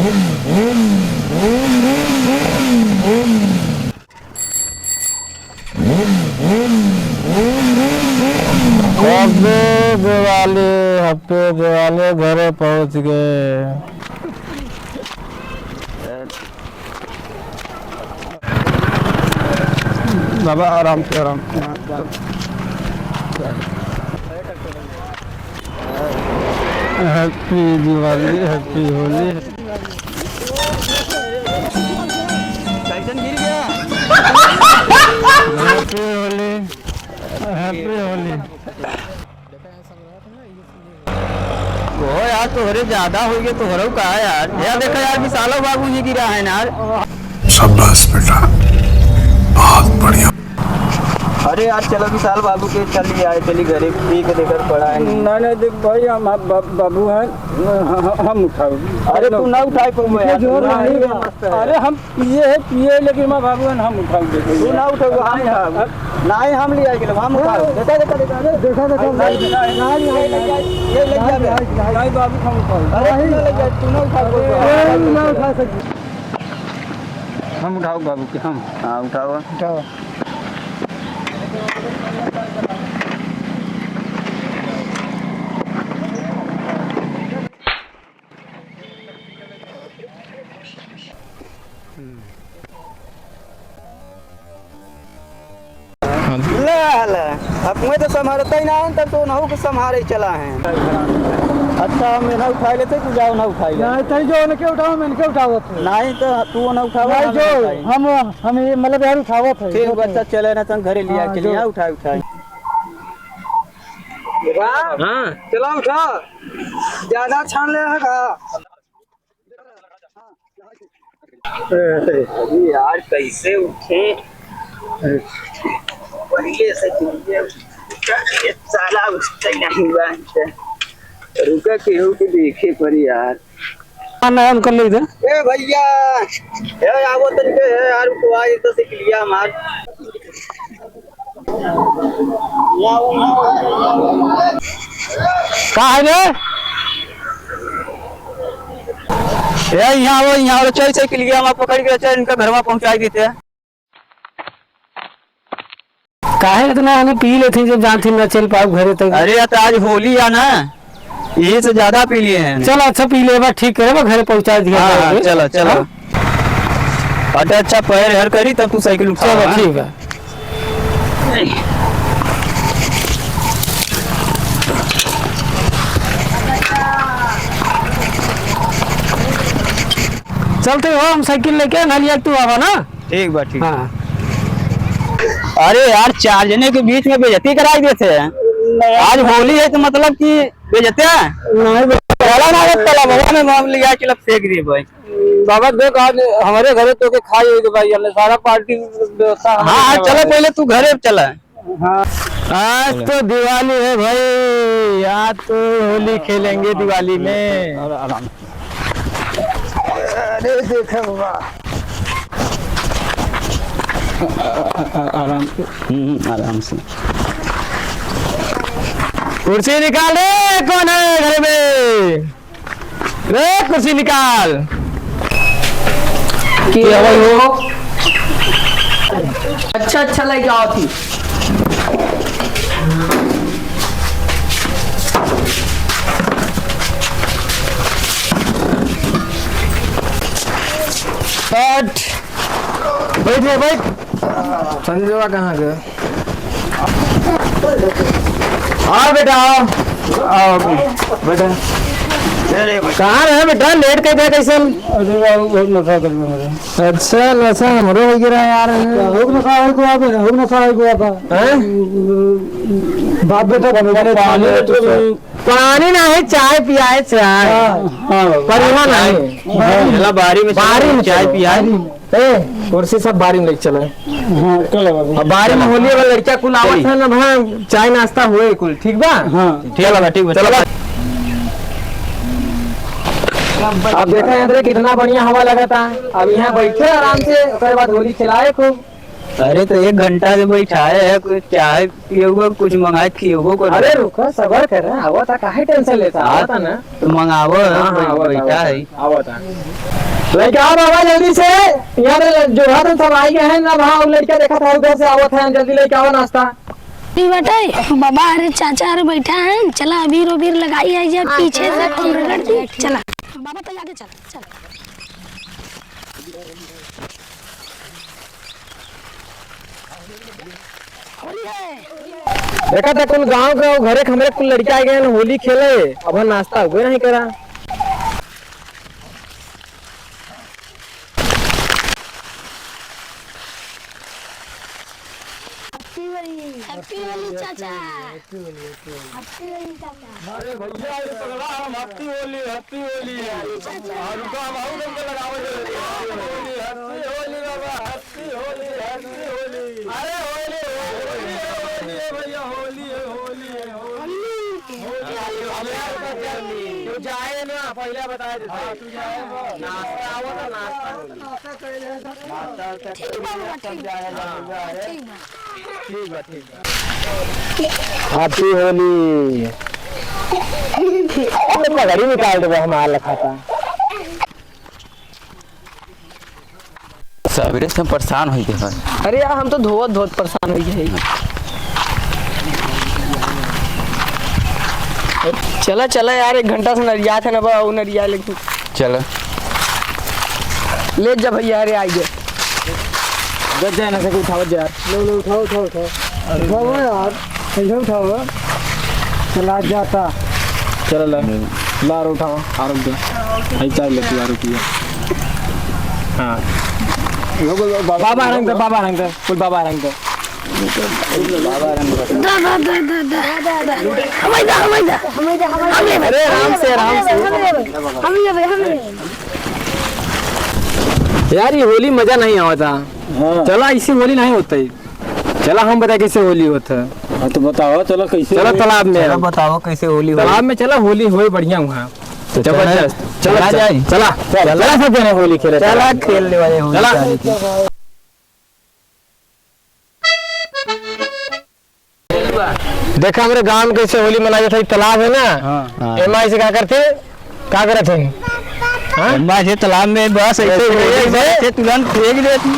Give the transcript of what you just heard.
Happy Diwali घरे पहुंच गए। बाबा आराम से आराम से। Happy Diwali, happy Holi. गिर गया। Happy Holi, happy Holi. वो यार तोहरे ज्यादा हो गए, तोहरा का यार। यार देखा यार विशालो बाबू जी गिरा है ना यार। शाबाश बेटा, बहुत बढ़िया। अरे यार चलो विशाल बाबू के चलिए आए, चली घरे पी के देकर पड़ा है। नहीं देख भाई, हम बाबू हैं, हम उठाओ। अरे तू ना उठाए जोर नहीं। अरे हम पिए लेकिन मैं बाबू हैं, हम उठाओ। तू ना उठाओ, नहीं हम ले आएंगे, हम उठाओ। देखा नहीं बाबू हम उठाओ। अरे तू ना उठा सकते, हम उठाओ बाबू के। हम हाँ उठाओ। अब मैं तो संभालता ही ना है, तब तो नहू को संभाले चला है। अच्छा मैं ना उठा लेते, तू जाओ ना उठाई। नहीं तई जो उनके उठाओ, मैं इनके उठाओ। नहीं तो तू ना उठाओ, हम मतलब यार उठावत है। ठीक बच्चा चले ना, तुम घरे लिया के लिए उठाई। हाँ चला उठा, ज्यादा छान ले यार कैसे उठे पहले से साला उठता नहीं हुआ। रुका केहू के देखे पर यार नाम कर ले इधर। ए भैया ए आवो तनके है यार, को आज तो से लिया हमार। का है रे? ए यहाँ चल से के लिया, हम पकड़ के चल इनका घर में पहुंचा देते हैं। काहे इतना हमें पी लेते जब जानती ना चल पाओ घरे तक। अरे तो आज होली है ना, यही से ज्यादा पी लिए हैं। चलो अच्छा पी ले, ठीक करे घरे पहुंचा दिया। हाँ, चलो चलो। अच्छा पैर हर करी तब तू साइकिल उठा। चलो ठीक है। चलते हो हम साइकिल लेके, ना लिया तू आवा ना। ठीक बा ठीक। हाँ अरे यार चार जने के बीच में बेइज्जती कराई देते हैं। आज होली है तो मतलब कि बेइज्जती है नहीं। भगवान में मामले लिया के फेंक दिए भाई। बाबा देख आज हमारे घरे तो के खाई हुई भाई, हमने सारा पार्टी व्यवस्था। हाँ चलो पहले तू घरे चला। हाँ आज तो दिवाली है भाई, आज तो होली खेलेंगे दिवाली में। आराम। अरे देखा बाबा आराम से, आराम से। कुर्सी निकाल रे, कौन है घर में? रे कुर्सी निकाल। क्या भाई हो? अच्छा लग जाओ थी। बैठ संजवा कहाँ गए? आओ बेटा आओ बेटा। कहाँ रहे बेटा, लेट के गए कैसे? अरे बहुत नशा कर मेरे। अच्छा नशा हमरो हो गिरा यार। हो नशा है को आप, हो नशा है को आप हैं? बाप बेटा पानी ना है, चाय पिया है। चाय परिवार नहीं बारी में चाय पिया है। कुर्सी सब बारी में लेके चले। हाँ चलो बाबू। बारी में होली वाला लड़का कुल आवत है ना, वहाँ चाय नाश्ता हुए कुल। ठीक बा? हाँ ठीक है ठीक चलो। अब देखा अंदर कितना बढ़िया हवा लगा था। अब यहाँ बैठे आराम से, उसके बाद होली खिलाए खूब। अरे तो 1 घंटा से बैठाए है, कुछ चाय पियोगे, कुछ मंगाए खियोगो को। अरे रुको सबर कर रहे हैं, आवा था, काहे टेंशन लेता आता ना। तो मंगावो, बैठा है। आवा था लड़का बाबा जल्दी से, यहाँ पे जो रात सब आई गए हैं ना, वहाँ लड़का देखा था उधर से आवत है, जल्दी लेके आओ नाश्ता। बेटा बाबा, अरे चाचा अरे बैठा है, चला अबीर उबीर लगाई है जब पीछे से तुम रगड़ दी। चला बाबा तो आगे चला चल। होली है। देखा था कुल गांव के घरे खमरे कुल लड़के आए गए हैं, होली खेले, अब नाश्ता हुए नहीं करा। हैप्पी होली चाचा। हैप्पी होली चाचा। अरे भैया ये पगला, हम हैप्पी होली चाचा। रुको हम आऊ दम के लगाओ जल्दी। हैप्पी होली बाबा, हैप्पी होली। अरे होली भैया, होली तू जाए ना, पहले बताए थे। हां तू जाए, नाश्ता आओ ना, नाश्ता ठीक बाबा, ठीक ठीक है। हैप्पी होली। पगड़ी निकाल दे हमारा लखाता। सवेरे से हम परेशान हो गए। अरे यार हम तो धोत परेशान हो गए। चला यार, 1 घंटा से नरिया थे ना, वो नरिया लेकिन चलो ले जा भैया। अरे आइए गज जाए ना से उठाओ यार। लो उठाओ यार, कैसे उठाओ, चला जाता। चलो लार उठाओ, आरोप दो आई चाय लेती यार रुपया। हाँ बाबा रंग दे, बाबा रंग दे, कुल बाबा रंग दे। अरे आराम से यार, ये होली मजा नहीं आता। चला इसी होली नहीं होता ही। चला हम बताए कैसे होली होता है। तो बताओ, चलो कैसे। चलो तालाब में, बताओ कैसे होली। तालाब में चला, होली होए बढ़िया वहाँ जबरदस्त। चला जाए, चला सब जने होली खेले। चला खेलने वाले होली। चला देखा हमारे गांव में कैसे होली मनाई जाती। तालाब है ना, एमआई से क्या करते तालाब में बस ऐसे तुरंत फेंक देती।